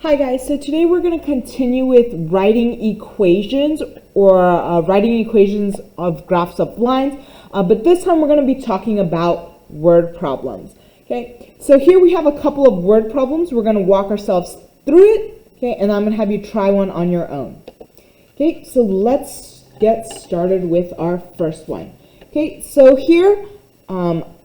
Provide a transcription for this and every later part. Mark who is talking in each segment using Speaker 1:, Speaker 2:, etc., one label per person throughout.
Speaker 1: Hi guys, so today we're going to continue with writing equations or writing equations of graphs of lines, but this time we're going to be talking about word problems. Okay, so here we have a couple of word problems. We're going to walk ourselves through it, okay, and I'm going to have you try one on your own. Okay, so let's get started with our first one. Okay, so here,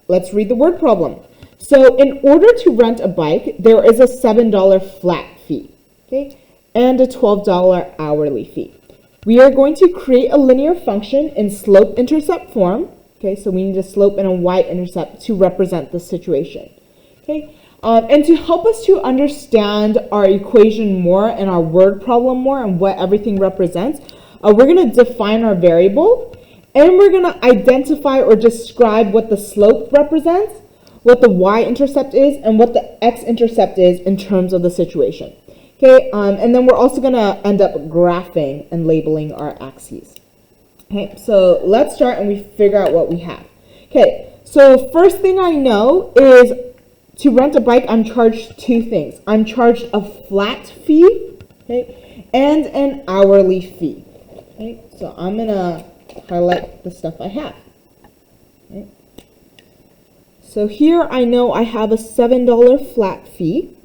Speaker 1: let's read the word problem. So in order to rent a bike, there is a $7 flat fee, okay, and a $12 hourly fee. We are going to create a linear function in slope-intercept form, okay, so we need a slope and a y-intercept to represent the situation, okay. And to help us to understand our equation more and our word problem more and what everything represents, we're going to define our variable, and we're going to identify or describe what the slope represents, what the y-intercept is, and what the x-intercept is in terms of the situation. Okay, and then we're also going to end up graphing and labeling our axes. Okay, so let's start and we figure out what we have. Okay, so first thing I know is to rent a bike, I'm charged two things. I'm charged a flat fee, okay, and an hourly fee. Okay, so I'm going to highlight the stuff I have. Okay. So here I know I have a $7 flat fee,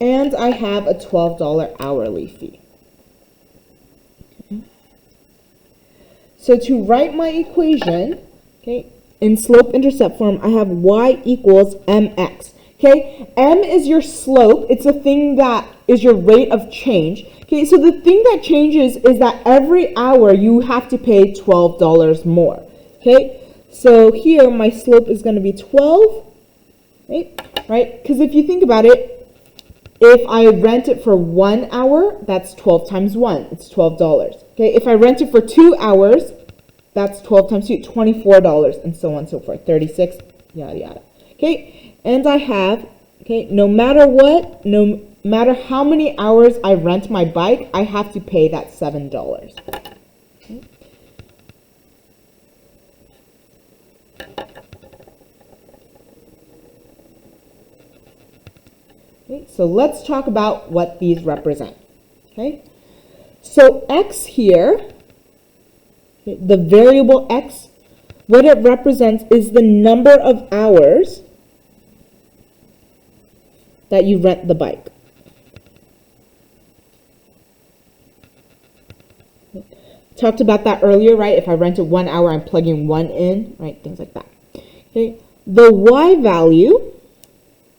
Speaker 1: and I have a $12 hourly fee. Okay. So to write my equation, okay, in slope-intercept form, I have y equals mx. Okay, m is your slope. It's a thing that is your rate of change. Okay, so the thing that changes is that every hour you have to pay $12 more. Okay, so here my slope is going to be 12, right? Because if you think about it, if I rent it for 1 hour, that's 12 times 1. It's $12. Okay, if I rent it for 2 hours, that's 12 times 2, $24, and so on and so forth, 36, yada yada. Okay, and I have, okay, no matter what, no matter how many hours I rent my bike, I have to pay that $7. Okay. Okay, so let's talk about what these represent. Okay, so x here, okay, the variable x, what it represents is the number of hours that you rent the bike. Okay. Talked about that earlier, right? If I rented 1 hour, I'm plugging 1 in, right? Things like that. Okay, the y value,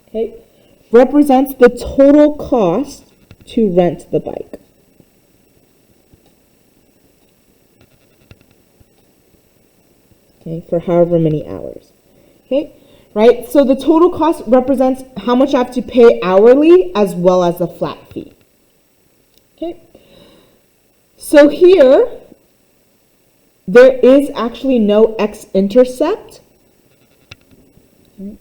Speaker 1: okay, represents the total cost to rent the bike. Okay, for however many hours. Okay, right? So the total cost represents how much I have to pay hourly as well as the flat fee. Okay, so here there is actually no x-intercept. Okay.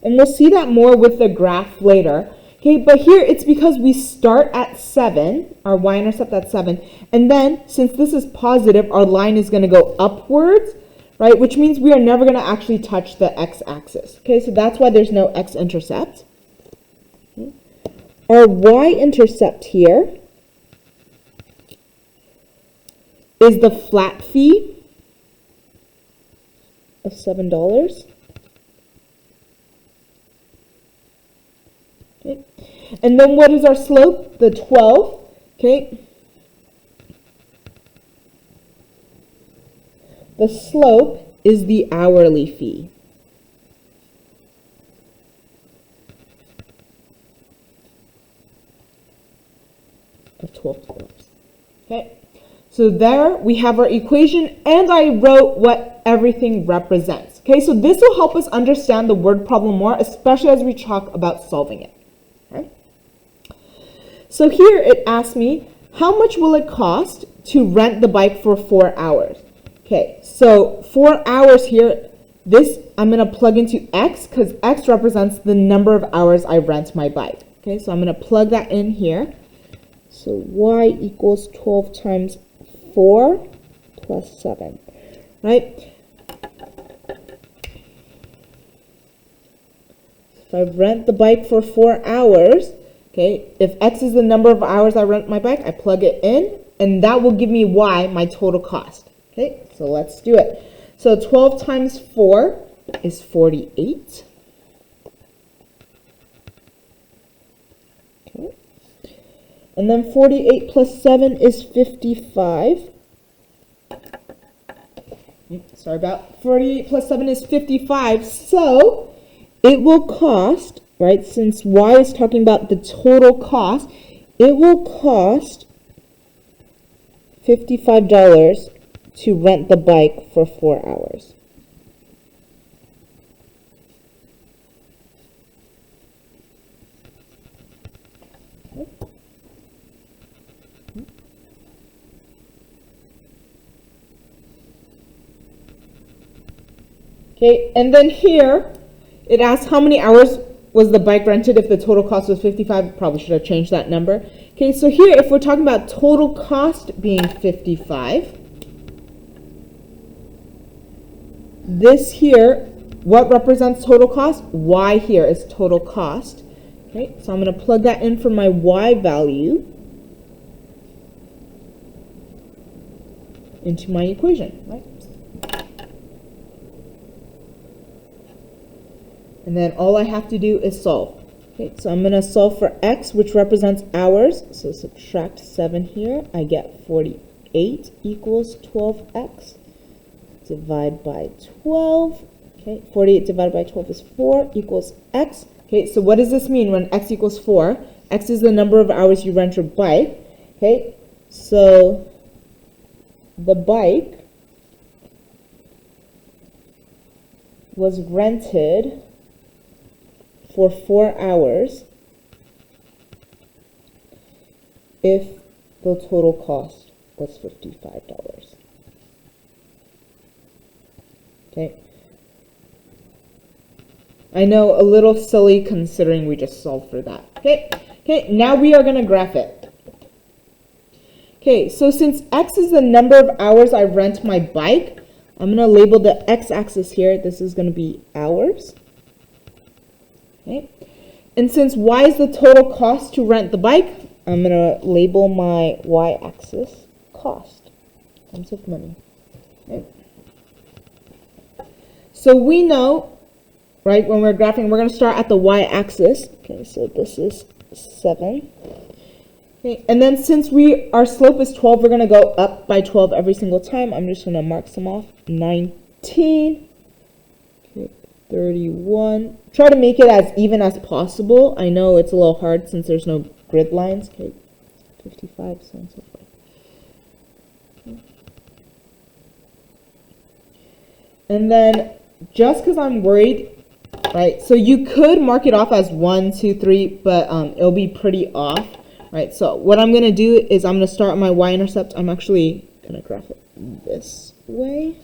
Speaker 1: And we'll see that more with the graph later. Okay, but here it's because we start at 7, our y-intercept at 7, and then since this is positive, our line is going to go upwards, right? Which means we are never going to actually touch the x-axis. Okay, so that's why there's no x-intercept. Okay. Our y-intercept here is the flat fee of $7. Okay. And then what is our slope? The 12. Okay. The slope is the hourly fee. Of $12. Okay. So there we have our equation, and I wrote what everything represents. Okay, so this will help us understand the word problem more, especially as we talk about solving it. Okay. So here it asks me, how much will it cost to rent the bike for 4 hours? Okay, so 4 hours here, this I'm going to plug into x because x represents the number of hours I rent my bike. Okay, so I'm going to plug that in here. So y equals 12 times 4 plus 7, right? if I rent the bike for 4 hours, okay, if X is the number of hours I rent my bike, I plug it in, and that will give me Y, my total cost. Okay, so let's do it. So 12 times 4 is 48. Okay. And then 48 plus 7 is 55. Sorry about 48 plus 7 is 55. So it will cost, right, since Y is talking about the total cost, it will cost $55 to rent the bike for 4 hours. Okay, and then here it asks how many hours was the bike rented if the total cost was 55. Probably should have changed that number. Okay, so here if we're talking about total cost being 55, this here, what represents total cost? Y here is total cost. Okay, so I'm going to plug that in for my Y value into my equation, right? And then all I have to do is solve. Okay, so I'm going to solve for X, which represents hours. So subtract 7 here. I get 48 equals 12X. Divide by 12. Okay, 48 divided by 12 is 4 equals X. Okay, so what does this mean when X equals 4? X is the number of hours you rent your bike. Okay, so the bike was rented for 4 hours if the total cost was $55. Okay. I know, a little silly considering we just solved for that. Okay. Okay, now we are going to graph it. Okay, so since X is the number of hours I rent my bike, I'm going to label the X-axis here. This is going to be hours. Okay. And since Y is the total cost to rent the bike, I'm going to label my Y-axis cost. Terms of money. Okay. So we know, right, when we're graphing, we're going to start at the Y-axis. Okay, so this is 7. Okay, and then since our slope is 12, we're going to go up by 12 every single time. I'm just going to mark some off. 19. Okay, 31. Try to make it as even as possible. I know it's a little hard since there's no grid lines. Okay, 55, so on and so forth. Okay. And then just because I'm worried, right, so you could mark it off as 1, 2, 3, but it'll be pretty off, right? So what I'm going to do is I'm going to start my y-intercept. I'm actually going to graph it this way,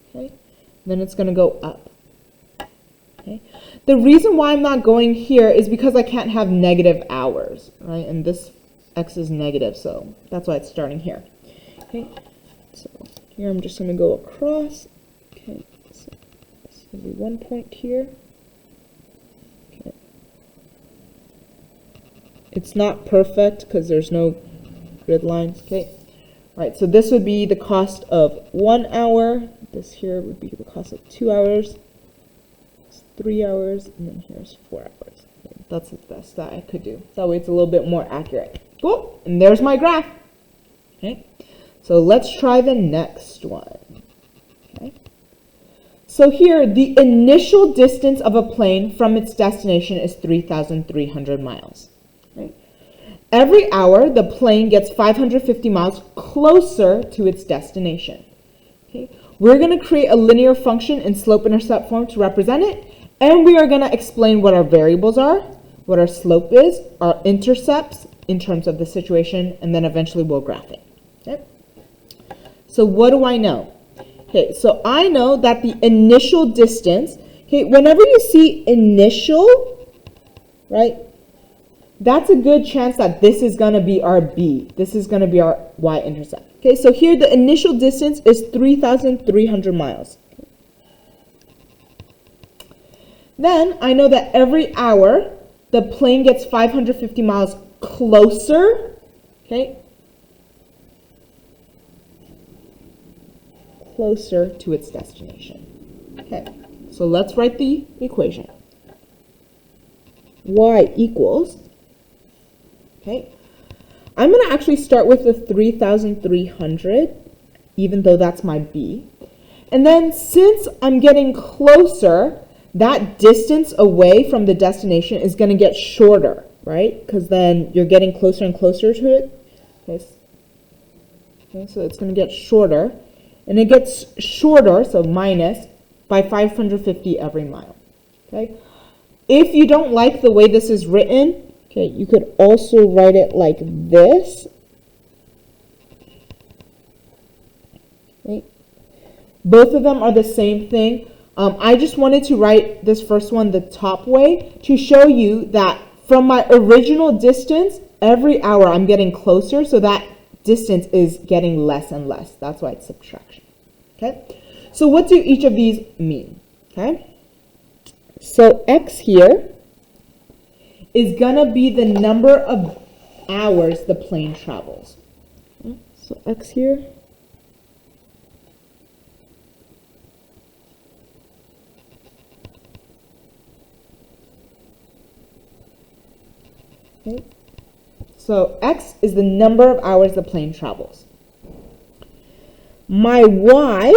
Speaker 1: okay? Then it's going to go up, okay? The reason why I'm not going here is because I can't have negative hours, right? And this x is negative, so that's why it's starting here, okay? So here I'm just going to go across, okay? So this will be 1 point here. Okay. It's not perfect because there's no grid lines, okay? All right, so this would be the cost of 1 hour. This here would be the cost of 2 hours. It's 3 hours, and then here's 4 hours. Okay, that's the best that I could do. That way it's a little bit more accurate. Cool, and there's my graph. Okay, so let's try the next one. Okay. So here, the initial distance of a plane from its destination is 3,300 miles. Right? Every hour, the plane gets 550 miles closer to its destination. Okay? We're going to create a linear function in slope-intercept form to represent it, and we are going to explain what our variables are, what our slope is, our intercepts in terms of the situation, and then eventually we'll graph it. Okay? So what do I know? Okay, so I know that the initial distance, okay, whenever you see initial, right, that's a good chance that this is going to be our B. This is going to be our y-intercept. Okay, so here the initial distance is 3,300 miles. Then I know that every hour the plane gets 550 miles closer, okay, closer to its destination. Okay, so let's write the equation. Y equals, okay, I'm going to actually start with the 3,300, even though that's my B. And then since I'm getting closer, that distance away from the destination is going to get shorter, right? Because then you're getting closer and closer to it. Okay, so it's going to get shorter. And it gets shorter, so minus, by 550 every mile. Okay. If you don't like the way this is written, okay, you could also write it like this. Right? Both of them are the same thing. I just wanted to write this first one the top way to show you that from my original distance, every hour I'm getting closer, so that distance is getting less and less. That's why it's subtraction. Okay? So what do each of these mean? Okay? So x here is going to be the number of hours the plane travels. Okay? So x here. Okay. So x is the number of hours the plane travels. My y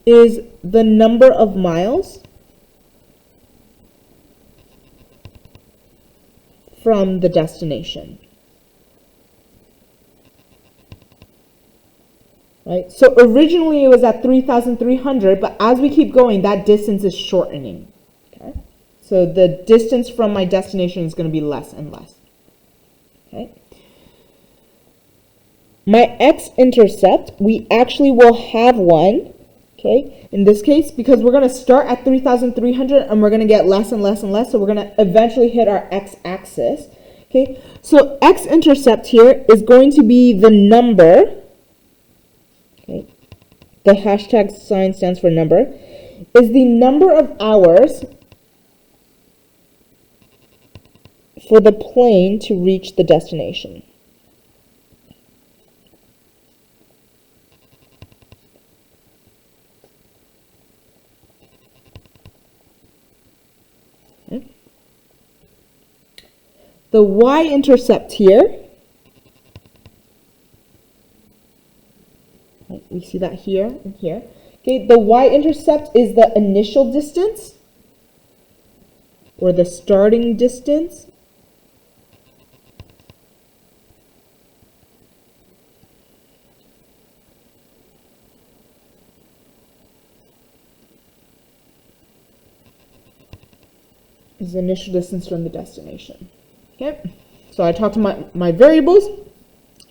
Speaker 1: is the number of miles from the destination. Right? So originally it was at 3,300, but as we keep going, that distance is shortening. Okay? So the distance from my destination is going to be less and less. Okay? My x-intercept, we actually will have one, okay, in this case, because we're going to start at 3,300 and we're going to get less and less and less, so we're going to eventually hit our x-axis. Okay, so x-intercept here is going to be the number, okay, the hashtag sign stands for number, is the number of hours for the plane to reach the destination. Okay. The y-intercept here, okay, we see that here and here. Okay, the y-intercept is the initial distance or the starting distance. Is the initial distance from the destination. Okay, so I talked to my variables,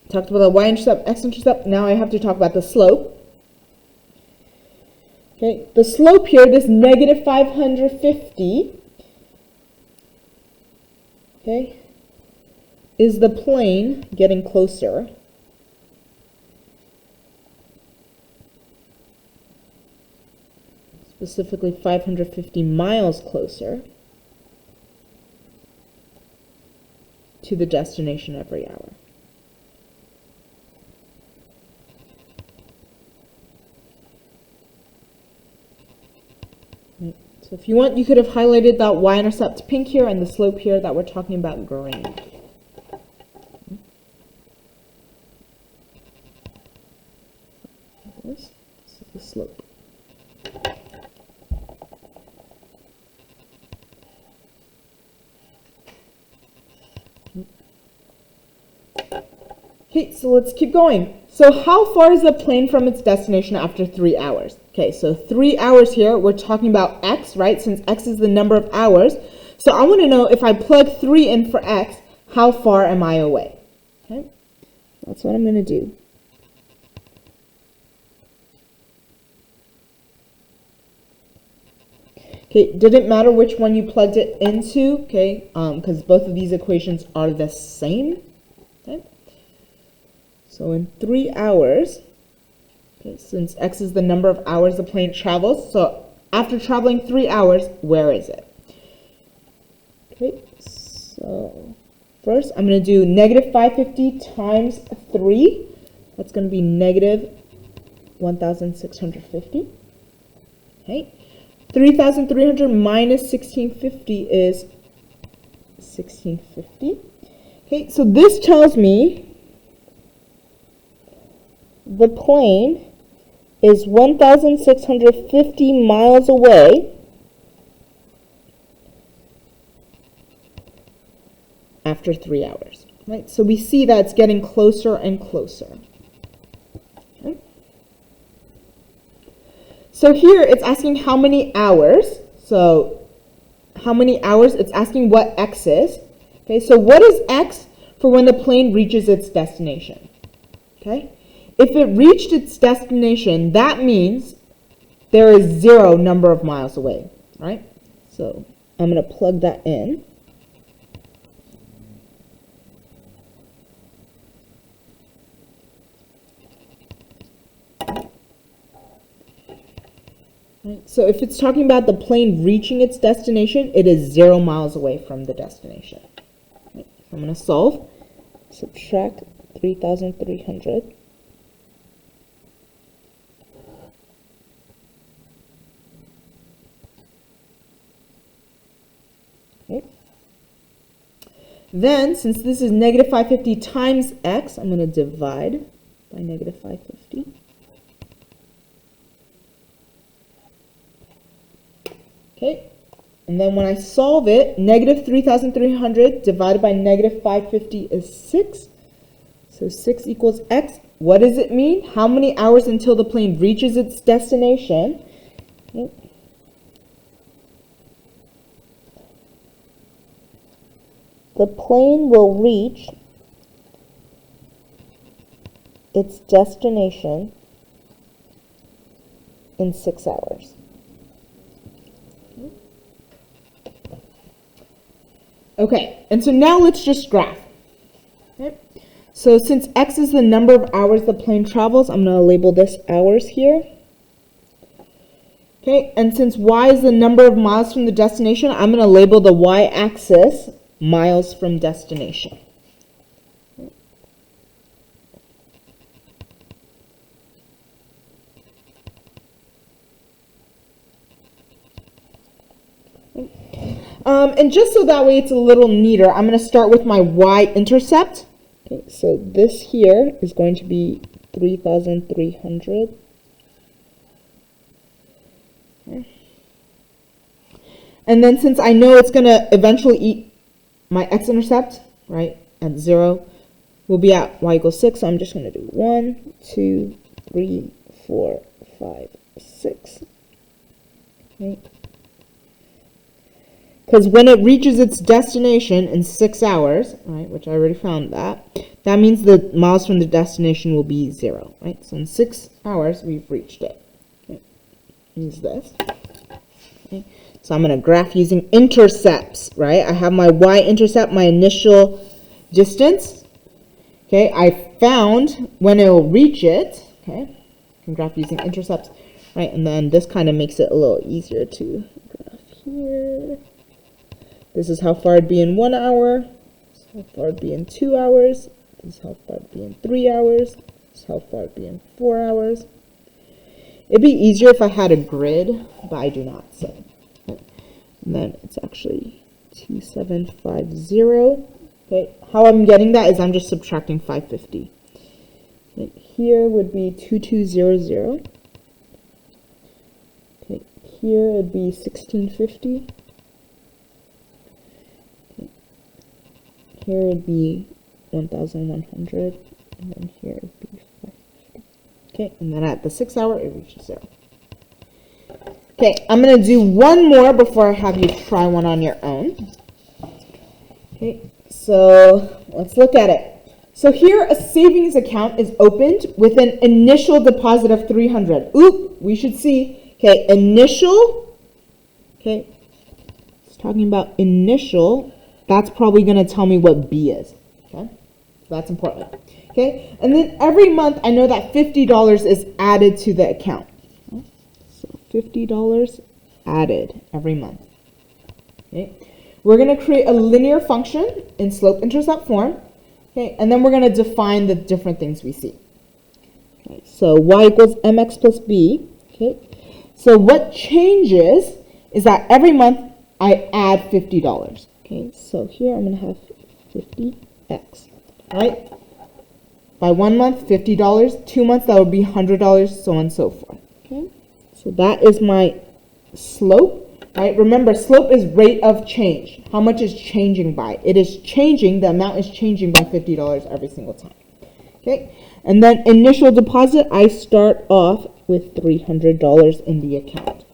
Speaker 1: talked about the y-intercept, x-intercept. Now I have to talk about the slope. Okay, the slope here, this negative 550, okay, is the plane getting closer. Specifically 550 miles closer to the destination every hour. So if you want, you could have highlighted that y-intercept pink here and the slope here that we're talking about green. This is the slope. Okay, so let's keep going. So how far is the plane from its destination after 3 hours? Okay, so 3 hours here, we're talking about x, right? Since x is the number of hours. So I want to know if I plug 3 in for x, how far am I away? Okay, that's what I'm going to do. Okay, didn't matter which one you plugged it into, okay, because both of these equations are the same. Okay. So in 3 hours, okay, since x is the number of hours the plane travels, so after traveling 3 hours, where is it? Okay, so first I'm going to do negative 550 times 3. That's going to be negative 1,650. Okay, 3,300 minus 1,650 is 1,650. Okay, so this tells me the plane is 1,650 miles away after 3 hours. Right, so we see that it's getting closer and closer. Okay. So here it's asking how many hours. So how many hours? It's asking what x is. Okay, so what is x for when the plane reaches its destination? Okay, if it reached its destination, that means there is 0 number of miles away, right? So I'm going to plug that in. So if it's talking about the plane reaching its destination, it is 0 miles away from the destination. Right, so I'm going to solve. Subtract 3,300. Okay. Then, since this is negative 550 times x, I'm going to divide by negative 550. Okay, and then when I solve it, negative 3,300 divided by negative 550 is 6. So 6 equals x. What does it mean? How many hours until the plane reaches its destination? Okay. The plane will reach its destination in 6 hours. Okay, and so now let's just graph. Okay. So since x is the number of hours the plane travels, I'm going to label this hours here. Okay, and since y is the number of miles from the destination, I'm going to label the y-axis miles from destination. And just so that way it's a little neater, I'm going to start with my y-intercept. Okay, so this here is going to be 3,300. Okay. And then since I know it's going to eventually eat my x-intercept, right, at 0, we'll be at y equals 6. So I'm just going to do 1, 2, 3, 4, 5, 6. Okay. Because when it reaches its destination in 6 hours, right, which I already found that means the miles from the destination will be 0, right? So in 6 hours, we've reached it. Okay. Use this. Okay. So I'm going to graph using intercepts, right? I have my y-intercept, my initial distance. Okay, I found when it will reach it. Okay, I can graph using intercepts, right? And then this kind of makes it a little easier to graph here. This is how far it'd be in 1 hour. This is how far it'd be in 2 hours. This is how far it'd be in 3 hours. This is how far it'd be in 4 hours. It'd be easier if I had a grid, but I do not. So, and then it's actually 2750. Okay, how I'm getting that is I'm just subtracting 550. Okay, here would be 2200. Okay, here it'd be 1650. Here would be 1,100, and then here would be 550. Okay, and then at the 6 hour, it reaches 0. Okay, I'm going to do one more before I have you try one on your own. Okay, so let's look at it. So here, a savings account is opened with an initial deposit of 300. Oop, we should see. Okay, initial. Okay, it's talking about initial. That's probably going to tell me what B is. Okay, so that's important. Okay, and then every month I know that $50 is added to the account. Okay? So $50 added every month. Okay. We're going to create a linear function in slope-intercept form. Okay, and then we're going to define the different things we see. Okay, so y equals mx plus b. Okay, so what changes is that every month I add $50. Okay, so here I'm going to have 50x, right? By 1 month, $50. 2 months, that would be $100, so on and so forth. Okay, so that is my slope. Right? Remember, slope is rate of change. How much is changing by? It is changing, the amount is changing by $50 every single time. Okay? And then initial deposit, I start off with $300 in the account.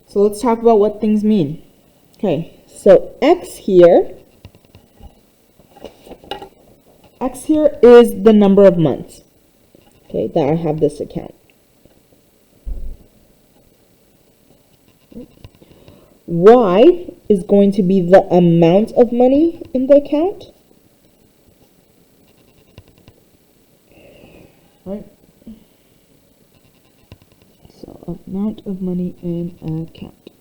Speaker 1: So let's talk about what things mean. Okay, so X here is the number of months. Okay, that I have this account. Y is going to be the amount of money in the account. Right. So amount of money in an account.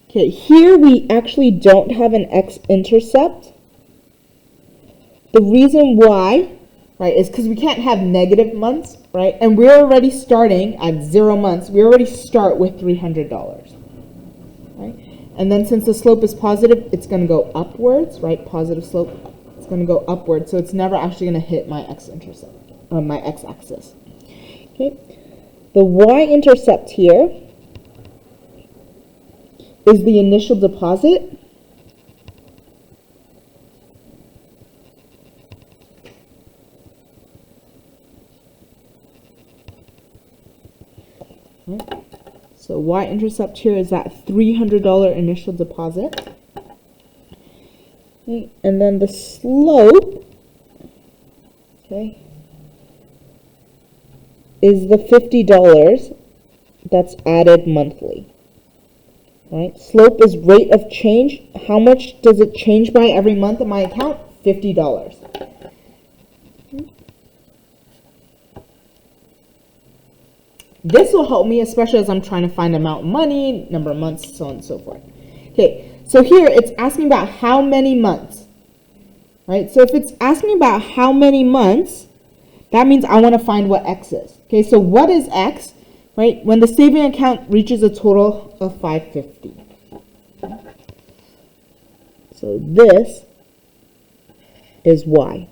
Speaker 1: Okay, here we actually don't have an x-intercept. The reason why, right, is because we can't have negative months, right? And we're already starting at 0 months. We already start with $300, right? And then since the slope is positive, it's going to go upwards, right? Positive slope, it's going to go upwards. So it's never actually going to hit my x-intercept, my x-axis. Okay. The y-intercept here is the initial deposit. So y-intercept here is that $300 initial deposit. Okay. And then the slope, okay, is the $50 that's added monthly. Right? Slope is rate of change. How much does it change by every month in my account? $50. This will help me, especially as I'm trying to find amount of money, number of months, so on and so forth. Okay, so here it's asking about how many months. Right? So if it's asking about how many months, that means I want to find what x is. Okay, so what is x? Right? When the saving account reaches a total of $550. So this is y.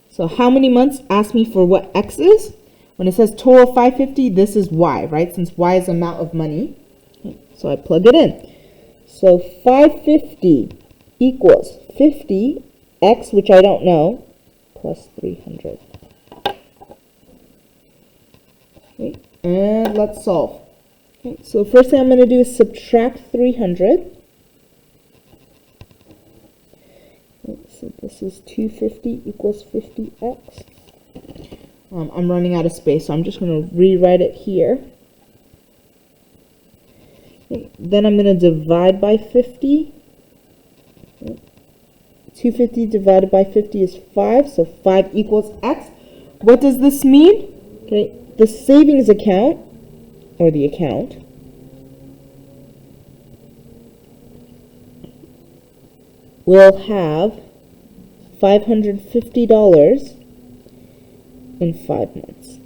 Speaker 1: So how many months? Ask me for what x is. When it says total of 550, this is y, right? Since y is the amount of money. Okay, so I plug it in. So 550 equals 50x, which I don't know, plus 300. Okay, and let's solve. Okay, so first thing I'm going to do is subtract 300. Okay, so this is 250 equals 50x. I'm running out of space, so I'm just going to rewrite it here. Okay, then I'm going to divide by 50. Okay, 250 divided by 50 is 5, so 5 equals x. What does this mean? Okay, the savings account, or the account, will have $550 in 5 months.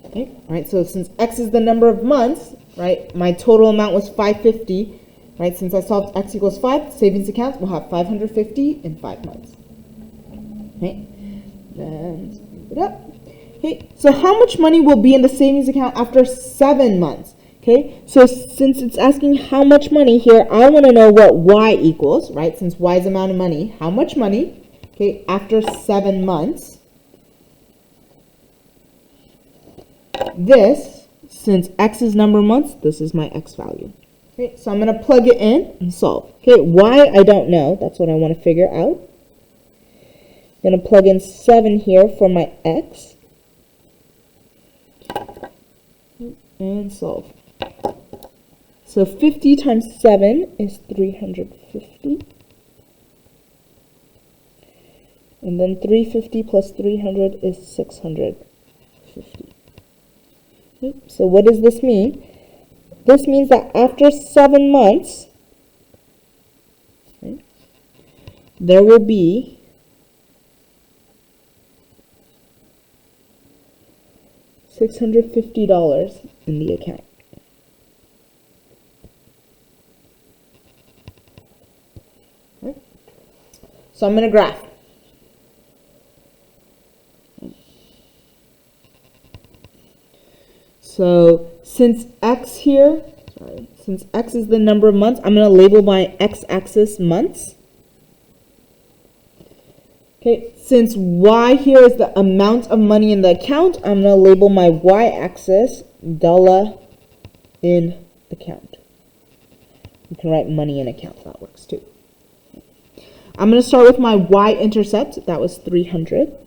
Speaker 1: Okay, all right, so since x is the number of months, right, my total amount was 550, right, since I solved x equals 5, savings account will have 550 in 5 months. Okay, then speed it up. Okay, so how much money will be in the savings account after 7 months? Okay, so since it's asking how much money here, I want to know what y equals, right? Since y is the amount of money, how much money, okay, after 7 months. This, since x is number of months, this is my x value. Okay, so I'm going to plug it in and solve. Okay, y I don't know. That's what I want to figure out. I'm going to plug in 7 here for my x. And solve. So 50 times 7 is 350. And then 350 plus 300 is 650. Okay, so what does this mean? This means that after 7 months, okay, there will be $650 in the account. Okay. So I'm going to graph. So since x is the number of months, I'm going to label my x-axis months. Okay, since y here is the amount of money in the account, I'm going to label my y-axis dollar in account. You can write money in account, that works too. I'm going to start with my y-intercept, that was 300.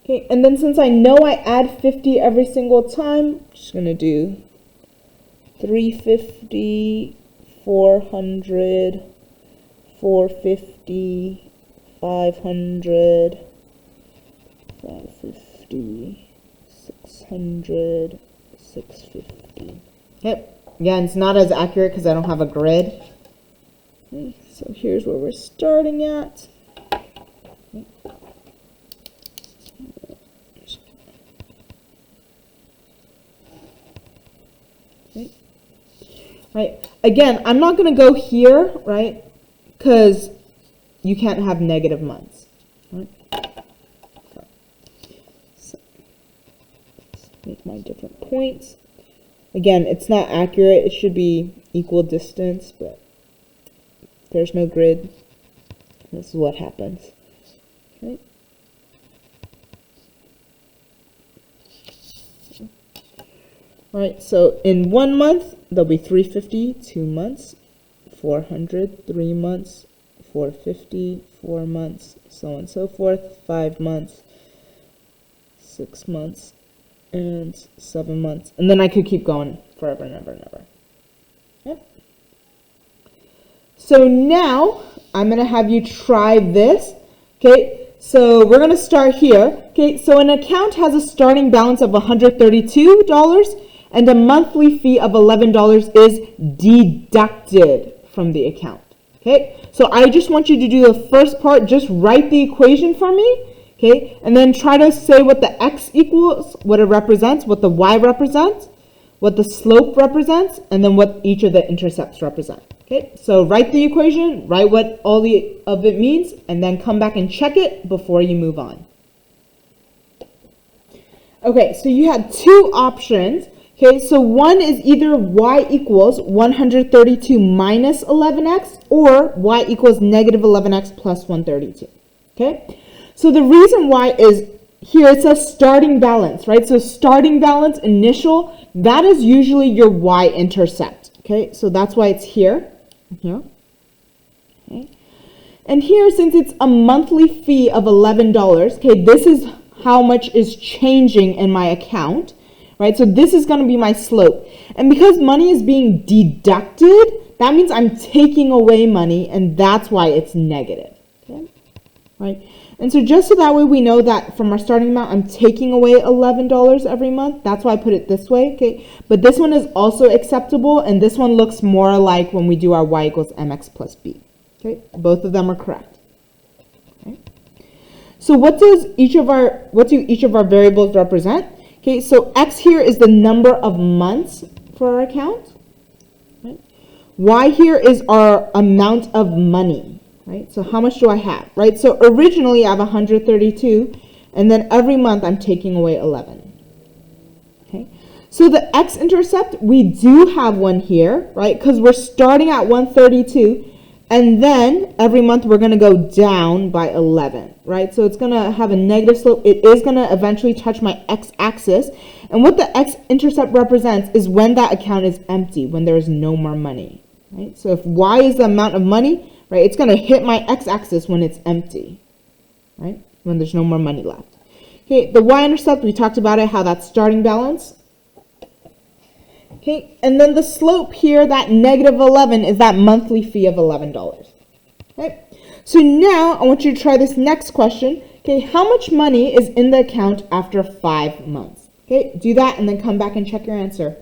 Speaker 1: Okay, and then since I know I add 50 every single time, I'm just going to do 350, 400, 450, 500, 550, 600, 650. Yep, again, it's not as accurate because I don't have a grid. Okay, so here's where we're starting at. Right. Again, I'm not going to go here, right, because you can't have negative months. Right? So, let's make my different points. Again, it's not accurate. It should be equal distance, but there's no grid. This is what happens. Okay. All right, so in 1 month, there'll be 350, 2 months, 400, 3 months, 450, 4 months, so on and so forth, 5 months, 6 months, and 7 months. And then I could keep going forever and ever and ever. Okay. So now, I'm going to have you try this. Okay, so we're going to start here. Okay, so an account has a starting balance of $132. And a monthly fee of $11 is deducted from the account. Okay, so I just want you to do the first part. Just write the equation for me. Okay, and then try to say what the x equals, what it represents, what the y represents, what the slope represents, and then what each of the intercepts represent. Okay, so write the equation, write what all of it means, and then come back and check it before you move on. Okay, so you had 2 options. Okay, so one is either y equals 132 minus 11x or y equals negative 11x plus 132. Okay, so the reason why is here it says starting balance, right? So starting balance initial, that is usually your y-intercept. Okay, so that's why it's here. Okay, and here since it's a monthly fee of $11, okay, this is how much is changing in my account. Right, so this is going to be my slope. And because money is being deducted, that means I'm taking away money, and that's why it's negative. Okay, right? And so just so that way we know that from our starting amount, I'm taking away $11 every month. That's why I put it this way. Okay, but this one is also acceptable, and this one looks more like when we do our y equals mx plus b. Okay, both of them are correct. Okay, so what do each of our variables represent? Okay, so x here is the number of months for our account. Right? Y here is our amount of money. Right? So how much do I have? Right? So originally I have 132, and then every month I'm taking away 11. Okay. So the x-intercept, we do have one here, right? Because we're starting at 132, and then every month we're going to go down by 11, right? So it's going to have a negative slope. It is going to eventually touch my x-axis. And what the x-intercept represents is when that account is empty, when there is no more money, right? So if y is the amount of money, right, it's going to hit my x-axis when it's empty, right? When there's no more money left. Okay, the y-intercept, we talked about it, how that's starting balance. Okay, and then the slope here, that negative 11, is that monthly fee of $11. Okay, So now I want you to try this next question. Okay, how much money is in the account after 5 months? Okay, do that and then come back and check your answer.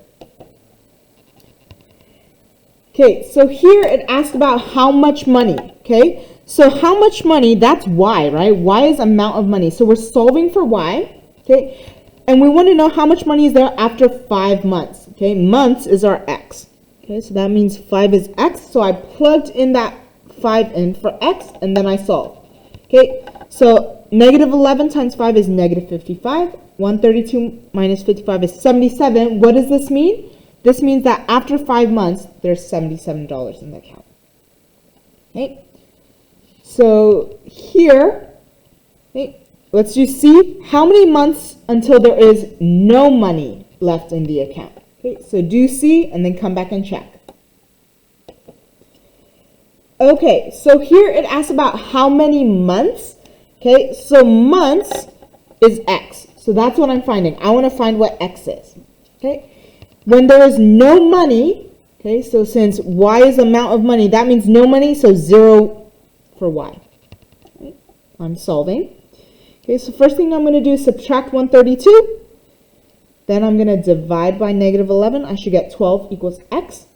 Speaker 1: Okay, so here it asked about how much money. Okay, so how much money, that's y, right? Y is amount of money. So we're solving for y. Okay, and we want to know how much money is there after 5 months. Okay, months is our x. Okay, so that means 5 is x. So I plugged in that 5 in for x, and then I solved. Okay, so negative 11 times 5 is negative 55. 132 minus 55 is 77. What does this mean? This means that after 5 months, there's $77 in the account. Okay, so here, okay, let's just see how many months until there is no money left in the account. Okay, so do C and then come back and check. Okay, so here it asks about how many months. Okay, so months is X. So that's what I'm finding. I want to find what X is. Okay, when there is no money, okay, so since Y is amount of money, that means no money, so 0 for Y. Okay, I'm solving. Okay, so first thing I'm going to do is subtract 132. Then I'm going to divide by negative 11. I should get 12 equals X.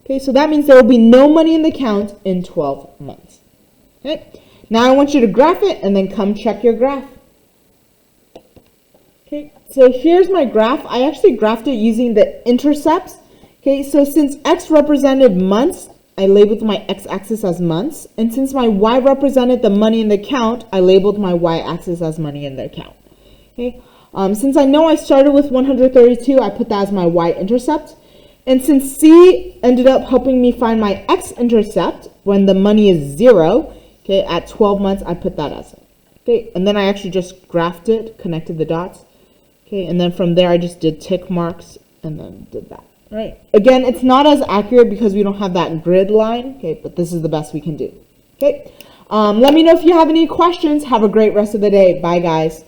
Speaker 1: Okay, so that means there will be no money in the account in 12 months. Okay, now I want you to graph it and then come check your graph. Okay, so here's my graph. I actually graphed it using the intercepts. Okay, so since X represented months, I labeled my X-axis as months. And since my Y represented the money in the account, I labeled my Y-axis as money in the account. Okay, since I know I started with 132, I put that as my Y-intercept. And since C ended up helping me find my X-intercept when the money is 0, okay, at 12 months, I put that as it. Okay, and then I actually just graphed it, connected the dots. Okay, and then from there, I just did tick marks and then did that. All right. Again, it's not as accurate because we don't have that grid line. Okay, but this is the best we can do. Okay. Let me know if you have any questions. Have a great rest of the day. Bye, guys.